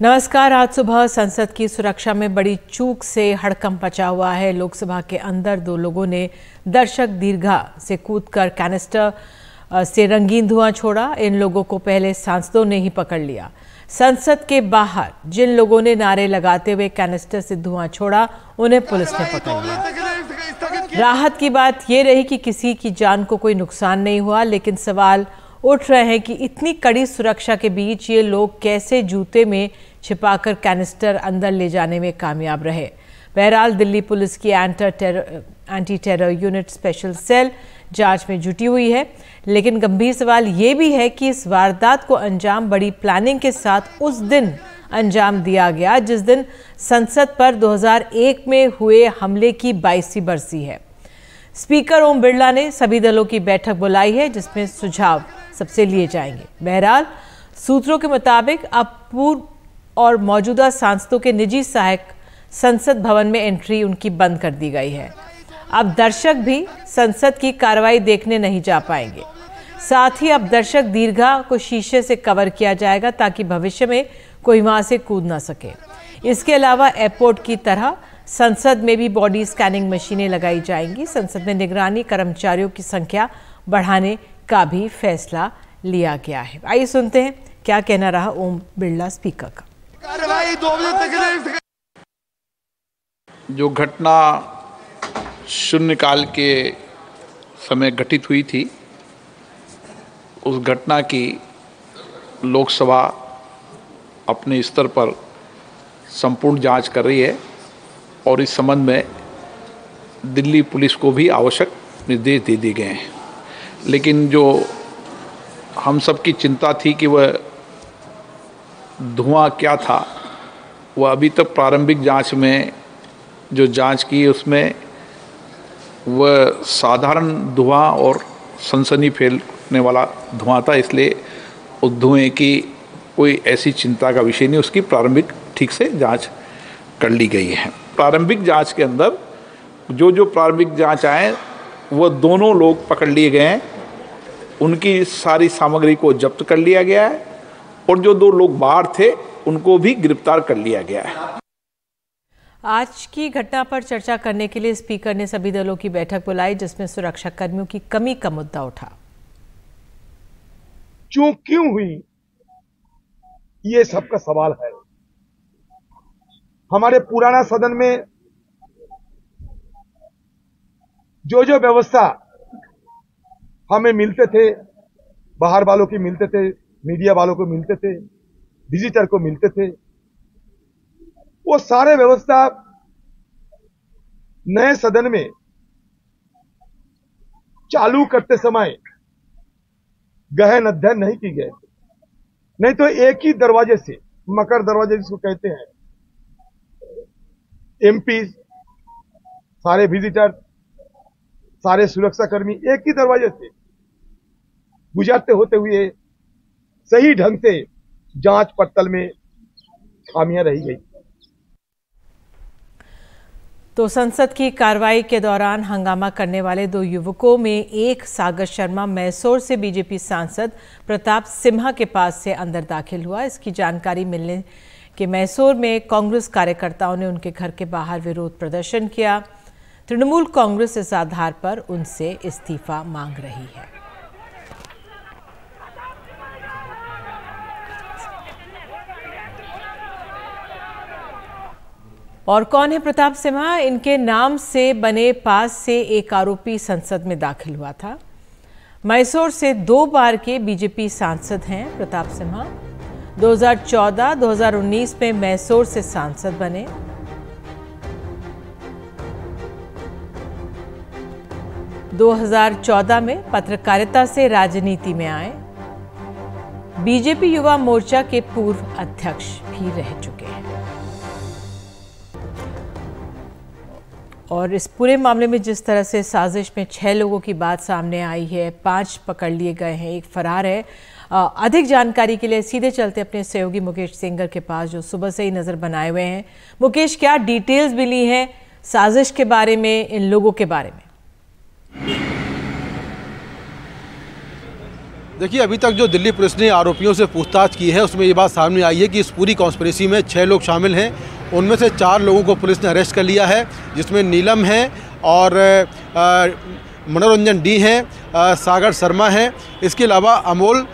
नमस्कार। आज सुबह संसद की सुरक्षा में बड़ी चूक से हड़कंप मचा हुआ है। लोकसभा के अंदर दो लोगों ने दर्शक दीर्घा से कूदकर कैनिस्टर से रंगीन धुआं छोड़ा। इन लोगों को पहले सांसदों ने ही पकड़ लिया। संसद के बाहर जिन लोगों ने नारे लगाते हुए कैनिस्टर से धुआं छोड़ा, उन्हें पुलिस ने पकड़ लिया। राहत की बात यह रही कि किसी की जान को कोई नुकसान नहीं हुआ, लेकिन सवाल उठ रहे हैं कि इतनी कड़ी सुरक्षा के बीच ये लोग कैसे जूते में छिपाकर कैनिस्टर अंदर ले जाने में कामयाब रहे। बहरहाल दिल्ली पुलिस की anti terror unit special cell जांच में जुटी हुई है, लेकिन गंभीर सवाल ये भी है कि इस वारदात को अंजाम बड़ी प्लानिंग के साथ उस दिन अंजाम दिया गया जिस दिन संसद पर 2001 में हुए हमले की 22वीं बरसी है। स्पीकर ओम बिरला ने सभी दलों की बैठक बुलाई है, जिसमें सुझाव सबसे लिए जाएंगे। बहरहाल सूत्रों के मुताबिक अब पूर्व और मौजूदा सांसदों के निजी सहायक संसद भवन में एंट्री उनकी बंद कर दी गई है। अब दर्शक भी संसद की कार्रवाई देखने नहीं जा पाएंगे। साथ ही अब दर्शक दीर्घा को शीशे से कवर किया जाएगा ताकि भविष्य में कोई वहां से कूद ना सके। इसके अलावा एयरपोर्ट की तरह संसद में भी बॉडी स्कैनिंग मशीनें लगाई जाएंगी। संसद में निगरानी कर्मचारियों की संख्या बढ़ाने का भी फैसला लिया गया है। आइए सुनते हैं क्या कहना रहा ओम बिरला स्पीकर का। जो घटना शून्यकाल के समय घटित हुई थी, उस घटना की लोकसभा अपने स्तर पर संपूर्ण जांच कर रही है और इस संबंध में दिल्ली पुलिस को भी आवश्यक निर्देश दे दिए गए हैं। लेकिन जो हम सबकी चिंता थी कि वह धुआं क्या था, वह अभी तक प्रारंभिक जांच में जो जांच की उसमें वह साधारण धुआं और सनसनी फैलने वाला धुआं था, इसलिए उस धुएं की कोई ऐसी चिंता का विषय नहीं। उसकी प्रारंभिक ठीक से जांच कर ली गई है। प्रारंभिक जांच के अंदर जो प्रारंभिक जांच आए वह दोनों लोग पकड़ लिए गए हैं, उनकी सारी सामग्री को जब्त कर लिया गया है और जो दो लोग बाहर थे उनको भी गिरफ्तार कर लिया गया है। आज की घटना पर चर्चा करने के लिए स्पीकर ने सभी दलों की बैठक बुलाई, जिसमें सुरक्षा कर्मियों की कमी का मुद्दा उठा। चूक क्यों हुई, ये सबका सवाल है। हमारे पुराना सदन में जो व्यवस्था हमें मिलते थे, बाहर वालों की मिलते थे, मीडिया वालों को मिलते थे, विजिटर को मिलते थे, वो सारे व्यवस्था नए सदन में चालू करते समय गहन अध्ययन नहीं की गए। नहीं तो एक ही दरवाजे से, मकर दरवाजे जिसको कहते हैं, एमपी, सारे विजिटर, सारे सुरक्षाकर्मी एक ही दरवाजे से गुजरते होते हुए सही ढंग से जांच पड़ताल में खामियां रही गई। तो संसद की कार्रवाई के दौरान हंगामा करने वाले दो युवकों में एक सागर शर्मा मैसूर से बीजेपी सांसद प्रताप सिम्हा के पास से अंदर दाखिल हुआ। इसकी जानकारी मिलने के मैसूर में कांग्रेस कार्यकर्ताओं ने उनके घर के बाहर विरोध प्रदर्शन किया। तृणमूल कांग्रेस इस आधार पर उनसे इस्तीफा मांग रही है। और कौन है प्रताप सिम्हा? इनके नाम से बने पास से एक आरोपी संसद में दाखिल हुआ था। मैसूर से 2 बार के बीजेपी सांसद हैं प्रताप सिम्हा। 2014-2019 में मैसूर से सांसद बने। - 2014 में पत्रकारिता से राजनीति में आए। बीजेपी युवा मोर्चा के पूर्व अध्यक्ष भी रह चुके हैं। और इस पूरे मामले में जिस तरह से साजिश में 6 लोगों की बात सामने आई है, 5 पकड़ लिए गए हैं, एक फरार है। अधिक जानकारी के लिए सीधे चलते अपने सहयोगी मुकेश सेंगर के पास, जो सुबह से ही नजर बनाए हुए हैं। मुकेश, क्या डिटेल्स मिली हैं साजिश के बारे में, इन लोगों के बारे में? देखिए, अभी तक जो दिल्ली पुलिस ने आरोपियों से पूछताछ की है उसमें ये बात सामने आई है कि इस पूरी कॉन्स्पिरेसी में 6 लोग शामिल हैं। उनमें से 4 लोगों को पुलिस ने अरेस्ट कर लिया है, जिसमें नीलम है और मनोरंजन डी हैं, सागर शर्मा हैं, इसके अलावा अमोल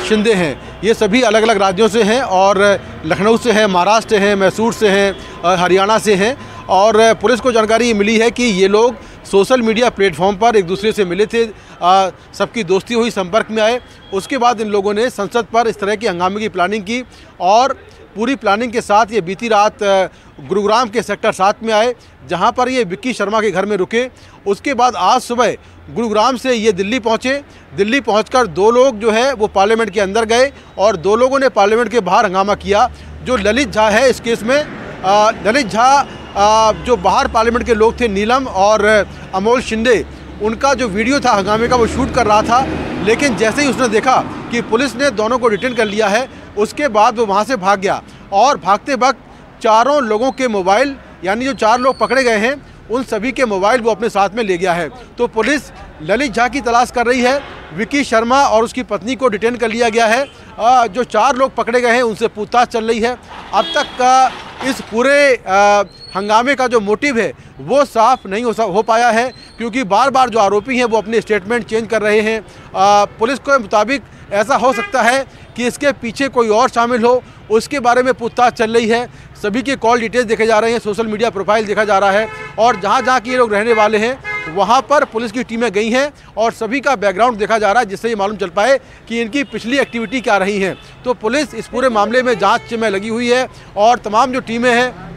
शिंदे हैं। ये सभी अलग अलग राज्यों से हैं और लखनऊ से हैं, महाराष्ट्र से हैं, मैसूर से हैं, हरियाणा से हैं। और पुलिस को जानकारी मिली है कि ये लोग सोशल मीडिया प्लेटफॉर्म पर एक दूसरे से मिले थे, सबकी दोस्ती हुई, संपर्क में आए। उसके बाद इन लोगों ने संसद पर इस तरह की हंगामे की प्लानिंग की और पूरी प्लानिंग के साथ ये बीती रात गुरुग्राम के सेक्टर 7 में आए, जहां पर ये विक्की शर्मा के घर में रुके। उसके बाद आज सुबह गुरुग्राम से ये दिल्ली पहुंचे। दिल्ली पहुंचकर 2 लोग जो है वो पार्लियामेंट के अंदर गए और 2 लोगों ने पार्लियामेंट के बाहर हंगामा किया। जो ललित झा है इस केस में, ललित झा जो बाहर पार्लियामेंट के लोग थे, नीलम और अमोल शिंदे, उनका जो वीडियो था हंगामे का वो शूट कर रहा था। लेकिन जैसे ही उसने देखा कि पुलिस ने दोनों को डिटेन कर लिया है, उसके बाद वो वहाँ से भाग गया और भागते वक्त 4 लोगों के मोबाइल, यानी जो 4 लोग पकड़े गए हैं उन सभी के मोबाइल वो अपने साथ में ले गया है। तो पुलिस ललित झा की तलाश कर रही है। विक्की शर्मा और उसकी पत्नी को डिटेन कर लिया गया है। जो 4 लोग पकड़े गए हैं उनसे पूछताछ चल रही है। अब तक का इस पूरे हंगामे का जो मोटिव है वो साफ नहीं हो पाया है, क्योंकि बार बार जो आरोपी हैं वो अपने स्टेटमेंट चेंज कर रहे हैं। पुलिस के मुताबिक ऐसा हो सकता है कि इसके पीछे कोई और शामिल हो, उसके बारे में पूछताछ चल रही है। सभी के कॉल डिटेल्स देखे जा रहे हैं, सोशल मीडिया प्रोफाइल देखा जा रहा है और जहाँ जहाँ के ये लोग रहने वाले हैं वहाँ पर पुलिस की टीमें गई हैं और सभी का बैकग्राउंड देखा जा रहा है, जिससे ये मालूम चल पाए कि इनकी पिछली एक्टिविटी क्या रही हैं। तो पुलिस इस पूरे मामले में जांच में लगी हुई है और तमाम जो टीमें हैं।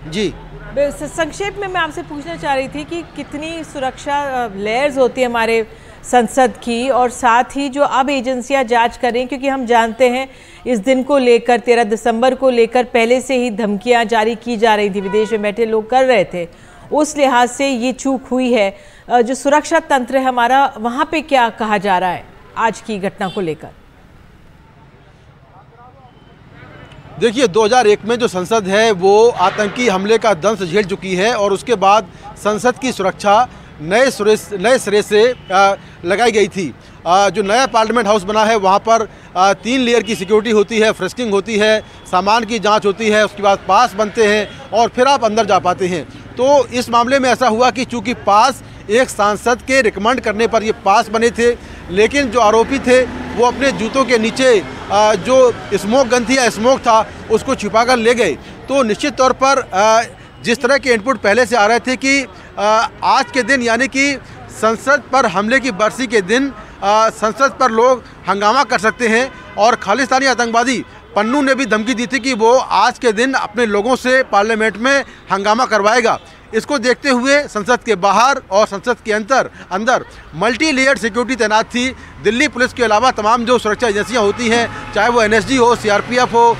जी, संक्षेप में मैं आपसे पूछना चाह रही थी कि कितनी सुरक्षा लेयर्स होती है हमारे संसद की, और साथ ही जो अब एजेंसियां जांच कर रही हैं, क्योंकि हम जानते हैं इस दिन को लेकर 13 दिसंबर को लेकर पहले से ही धमकियां जारी की जा रही थी, विदेश में बैठे लोग कर रहे थे। उस लिहाज से ये चूक हुई है। जो सुरक्षा तंत्र है हमारा, वहाँ पे क्या कहा जा रहा है आज की घटना को लेकर? देखिए, 2001 में जो संसद है वो आतंकी हमले का दंश झेल चुकी है और उसके बाद संसद की सुरक्षा नए सिरे से लगाई गई थी। जो नया पार्लियामेंट हाउस बना है वहाँ पर 3 लेयर की सिक्योरिटी होती है, फ्रिस्किंग होती है, सामान की जांच होती है, उसके बाद पास बनते हैं और फिर आप अंदर जा पाते हैं। तो इस मामले में ऐसा हुआ कि चूँकि पास एक सांसद के रिकमेंड करने पर ये पास बने थे, लेकिन जो आरोपी थे वो अपने जूतों के नीचे जो स्मोक गन थी या स्मोक था उसको छिपाकर ले गए। तो निश्चित तौर पर जिस तरह के इनपुट पहले से आ रहे थे कि आज के दिन, यानी कि संसद पर हमले की बरसी के दिन संसद पर लोग हंगामा कर सकते हैं, और खालिस्तानी आतंकवादी पन्नू ने भी धमकी दी थी कि वो आज के दिन अपने लोगों से पार्लियामेंट में हंगामा करवाएगा। इसको देखते हुए संसद के बाहर और संसद के अंदर मल्टी लेयर्ड सिक्योरिटी तैनात थी। दिल्ली पुलिस के अलावा तमाम जो सुरक्षा एजेंसियां होती हैं, चाहे वो NSG हो, CRPF हो,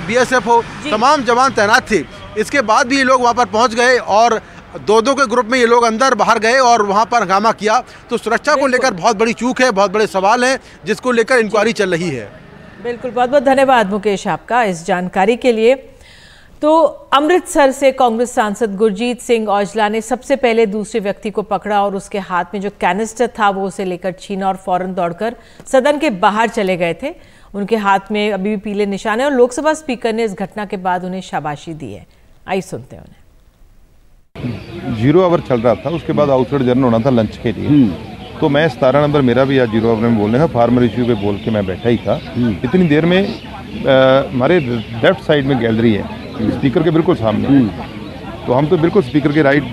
BSF हो, तमाम जवान तैनात थे। इसके बाद भी ये लोग वहाँ पर पहुँच गए और 2-2 के ग्रुप में ये लोग अंदर बाहर गए और वहाँ पर हंगामा किया। तो सुरक्षा को लेकर बहुत बड़ी चूक है, बहुत बड़े सवाल हैं, जिसको लेकर इंक्वायरी चल रही है। बिल्कुल, बहुत बहुत धन्यवाद मुकेश आपका इस जानकारी के लिए। तो अमृतसर से कांग्रेस सांसद गुरजीत सिंह औजला ने सबसे पहले दूसरे व्यक्ति को पकड़ा और उसके हाथ में जो कैनिस्टर था वो उसे लेकर छीना और फौरन दौड़कर सदन के बाहर चले गए थे। उनके हाथ में अभी भी पीले निशान है और लोकसभा स्पीकर ने इस घटना के बाद उन्हें शाबाशी दी है। आइए सुनते हैं उन्हें। 0 आवर चल रहा था, उसके बाद आउटसाइड जर्नल होना था लंच के लिए, तो मैं 17 नंबर मेरा भी आज 0 आवर में बोलने का फार्मर इश्यू पे बोल के मैं बैठा ही था। इतनी देर में हमारे लेफ्ट साइड में गैलरी है, स्पीकर के बिल्कुल सामने, तो हम तो बिल्कुल स्पीकर के राइट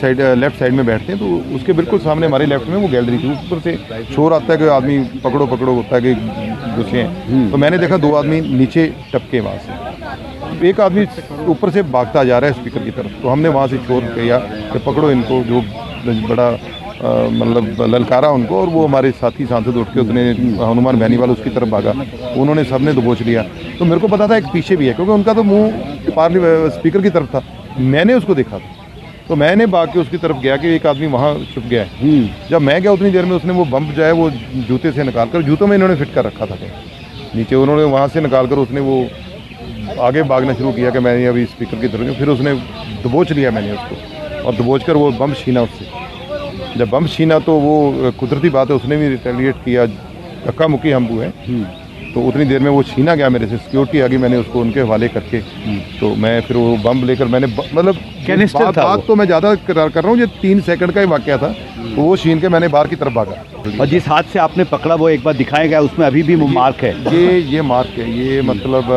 साइड लेफ्ट साइड में बैठते हैं, तो उसके बिल्कुल सामने हमारी लेफ्ट में वो गैलरी थी। ऊपर से शोर आता है कि आदमी पकड़ो पकड़ो होता है कि घुसे हैं, तो मैंने देखा 2 आदमी नीचे टपके वहाँ से, एक आदमी ऊपर से भागता जा रहा है स्पीकर की तरफ, तो हमने वहाँ से शोर किया कि पकड़ो इनको, जो बड़ा मतलब ललकारा उनको, और वो हमारे साथी सांसद उठ के उसने हनुमान बहनी वाला उसकी तरफ भागा, उन्होंने सबने दबोच लिया। तो मेरे को पता था एक पीछे भी है, क्योंकि उनका तो मुंह स्पीकर की तरफ था, मैंने उसको देखा था, तो मैंने भाग के उसकी तरफ गया कि एक आदमी वहाँ छुप गया है। जब मैं गया उतनी देर में उसने वो बम्प जो है वो जूते से निकाल कर, जूतों में इन्होंने फिट कर रखा था नीचे, उन्होंने वहाँ से निकाल कर उसने वो आगे भागना शुरू किया कि मैंने अभी स्पीकर की तरफ, फिर उसने दबोच लिया मैंने उसको, और दबोच कर वो बम छीना उससे। जब बम छीना तो वो कुदरती बात है उसने भी रिटेलिएट किया, धक्का मुक्की हम हुए, तो उतनी देर में वो छीना गया मेरे से, सिक्योरिटी आ गई, मैंने उसको उनके हवाले करके, तो मैं फिर वो बम लेकर मैंने मतलब बात तो मैं ज़्यादा कर रहा हूँ, ये 3 सेकंड का ही वाकया था, तो वो छीन के मैंने बाहर की तरफ भागा। और जिस हाथ से आपने पकड़ा वो एक बार दिखाया गया, उसमें अभी भी मार्क है, ये मार्क है, ये मतलब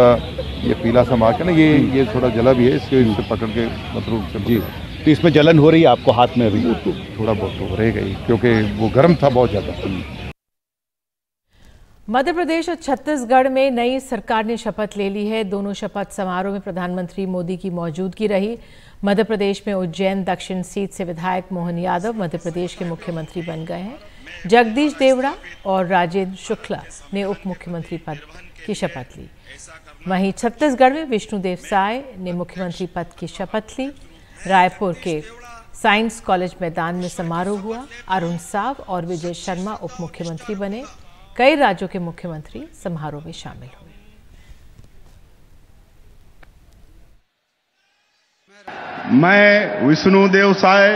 ये पीला सा मार्क है ना, ये थोड़ा जला भी है, इससे पकड़ के मतलब जी। तो इसमें जलन हो रही है आपको हाथ में अभी? तो थोड़ा बहुत तो रहेगा ही, क्योंकि वो गर्म था बहुत ज़्यादा। मध्य प्रदेश और छत्तीसगढ़ में नई सरकार ने शपथ ले ली है। दोनों शपथ समारोह में प्रधानमंत्री मोदी की मौजूदगी रही। मध्य प्रदेश में उज्जैन दक्षिण सीट से विधायक मोहन यादव मध्य प्रदेश के मुख्यमंत्री बन गए हैं। जगदीश देवड़ा और राजेंद्र शुक्ला ने उप मुख्यमंत्री पद की शपथ ली। वहीं छत्तीसगढ़ में विष्णुदेव साय ने मुख्यमंत्री पद की शपथ ली। रायपुर के साइंस कॉलेज मैदान में समारोह हुआ। अरुण साव और विजय शर्मा उप मुख्यमंत्री बने। कई राज्यों के मुख्यमंत्री समारोह में शामिल हुए। मैं विष्णुदेव साय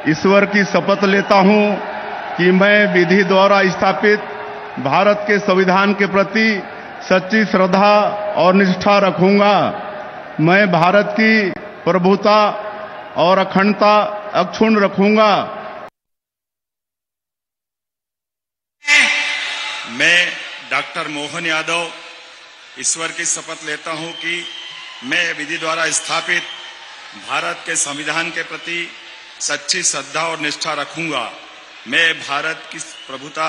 ईश्वर की शपथ लेता हूं कि मैं विधि द्वारा स्थापित भारत के संविधान के प्रति सच्ची श्रद्धा और निष्ठा रखूंगा। मैं भारत की प्रभुता और अखंडता अक्षुण्ण रखूंगा। मैं डॉक्टर मोहन यादव ईश्वर की शपथ लेता हूं कि मैं विधि द्वारा स्थापित भारत के संविधान के प्रति सच्ची श्रद्धा और निष्ठा रखूंगा। मैं भारत की प्रभुता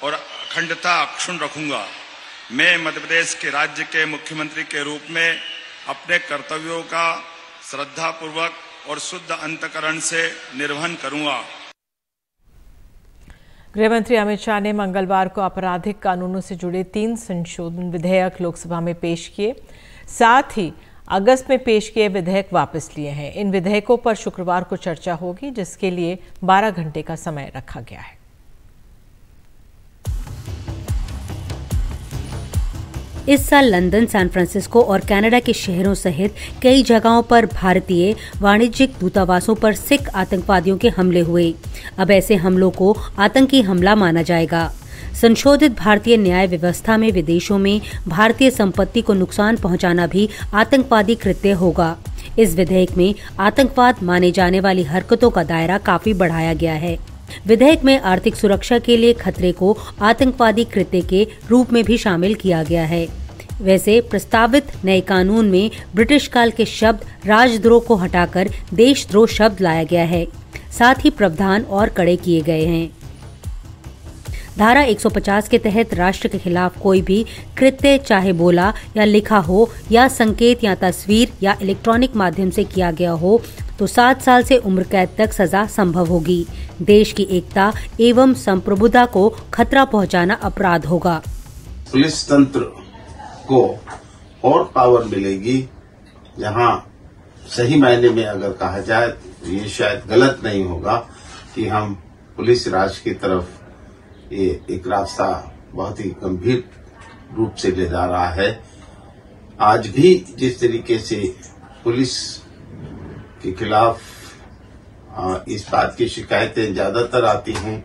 और अखंडता अक्षुण्ण रखूंगा। मैं मध्य प्रदेश के राज्य के मुख्यमंत्री के रूप में अपने कर्तव्यों का श्रद्धापूर्वक और शुद्ध अंतःकरण से निर्वहन करूंगा। गृहमंत्री अमित शाह ने मंगलवार को आपराधिक कानूनों से जुड़े 3 संशोधन विधेयक लोकसभा में पेश किए। साथ ही अगस्त में पेश किए विधेयक वापस लिए हैं। इन विधेयकों पर शुक्रवार को चर्चा होगी, जिसके लिए 12 घंटे का समय रखा गया है। इस साल लंदन, सैन फ्रांसिस्को और कनाडा के शहरों सहित कई जगहों पर भारतीय वाणिज्यिक दूतावासों पर सिख आतंकवादियों के हमले हुए। अब ऐसे हमलों को आतंकी हमला माना जाएगा। संशोधित भारतीय न्याय व्यवस्था में विदेशों में भारतीय संपत्ति को नुकसान पहुंचाना भी आतंकवादी कृत्य होगा। इस विधेयक में आतंकवाद माने जाने वाली हरकतों का दायरा काफी बढ़ाया गया है। विधेयक में आर्थिक सुरक्षा के लिए खतरे को आतंकवादी कृत्य के रूप में भी शामिल किया गया है। वैसे प्रस्तावित नए कानून में ब्रिटिश काल के शब्द राजद्रोह को हटाकर देशद्रोह शब्द लाया गया है। साथ ही प्रावधान और कड़े किए गए हैं। धारा 150 के तहत राष्ट्र के खिलाफ कोई भी कृत्य चाहे बोला या लिखा हो या संकेत या तस्वीर या इलेक्ट्रॉनिक माध्यम से किया गया हो तो 7 साल से उम्र कैद तक सजा संभव होगी। देश की एकता एवं संप्रभुता को खतरा पहुंचाना अपराध होगा। पुलिस तंत्र को और पावर मिलेगी। जहां सही मायने में अगर कहा जाए तो ये शायद गलत नहीं होगा कि हम पुलिस राज की तरफ ये एक रास्ता बहुत ही गंभीर रूप से ले जा रहा है। आज भी जिस तरीके से पुलिस के खिलाफ इस बात की शिकायतें ज्यादातर आती हैं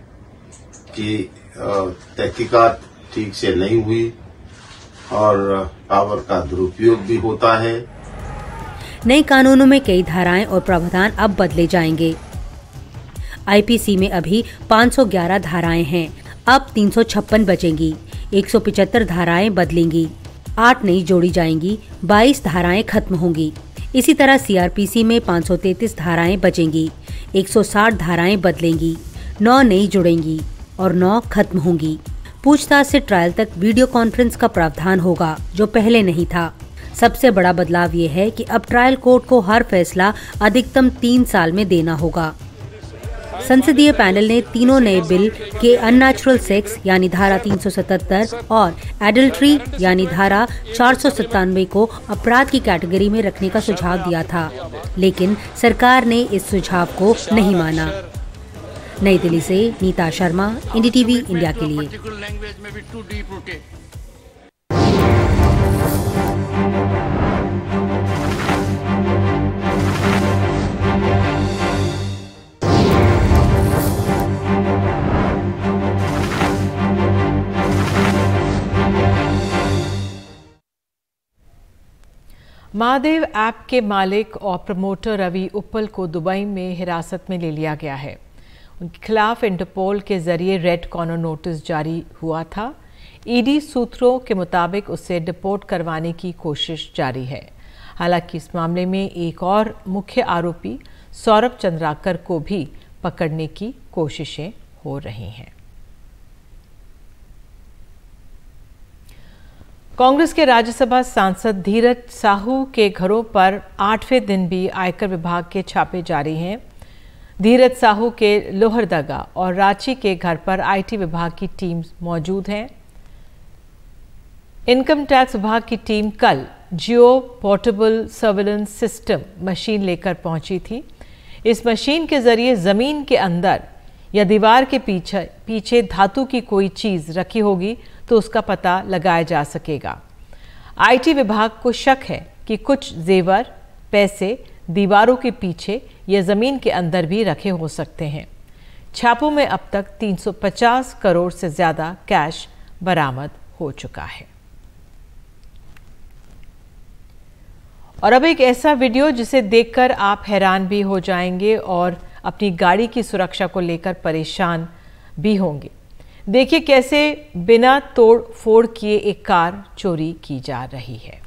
कि तहकीकात ठीक से नहीं हुई और पावर का दुरुपयोग भी होता है। नए कानूनों में कई धाराएं और प्रावधान अब बदले जाएंगे। आईपीसी में अभी 511 धाराएं हैं, अब 356 बचेंगी। 175 धाराएं बदलेंगी, 8 नई जोड़ी जाएंगी, 22 धाराएं खत्म होंगी। इसी तरह सीआरपीसी में 533 धाराएं बचेंगी, 160 धाराएं बदलेंगी, 9 नई जुड़ेंगी और 9 खत्म होंगी। पूछताछ से ट्रायल तक वीडियो कॉन्फ्रेंस का प्रावधान होगा, जो पहले नहीं था। सबसे बड़ा बदलाव ये है कि अब ट्रायल कोर्ट को हर फैसला अधिकतम 3 साल में देना होगा। संसदीय पैनल ने तीनों नए बिल के अननेचुरल सेक्स यानी धारा 377 और एडल्ट्री यानी धारा 497 को अपराध की कैटेगरी में रखने का सुझाव दिया था, लेकिन सरकार ने इस सुझाव को नहीं माना। नई दिल्ली से नीता शर्मा, एनडीटीवी इंडिया के लिए। महादेव ऐप के मालिक और प्रमोटर रवि उप्पल को दुबई में हिरासत में ले लिया गया है। उनके खिलाफ इंटरपोल के जरिए रेड कॉर्नर नोटिस जारी हुआ था। ईडी सूत्रों के मुताबिक उसे डिपोर्ट करवाने की कोशिश जारी है। हालांकि इस मामले में एक और मुख्य आरोपी सौरभ चंद्राकर को भी पकड़ने की कोशिशें हो रही हैं। कांग्रेस के राज्यसभा सांसद धीरज साहू के घरों पर 8वें दिन भी आयकर विभाग के छापे जारी हैं। धीरज साहू के लोहरदगा और रांची के घर पर आईटी विभाग की टीम मौजूद है। इनकम टैक्स विभाग की टीम कल जियो पोर्टेबल सर्विलेंस सिस्टम मशीन लेकर पहुंची थी। इस मशीन के जरिए जमीन के अंदर या दीवार के पीछे धातु की कोई चीज रखी होगी तो उसका पता लगाया जा सकेगा। आईटी विभाग को शक है कि कुछ जेवर, पैसे दीवारों के पीछे या जमीन के अंदर भी रखे हो सकते हैं। छापों में अब तक 350 करोड़ से ज्यादा कैश बरामद हो चुका है। और अब एक ऐसा वीडियो जिसे देखकर आप हैरान भी हो जाएंगे और अपनी गाड़ी की सुरक्षा को लेकर परेशान भी होंगे। देखिए कैसे बिना तोड़ फोड़ किए एक कार चोरी की जा रही है।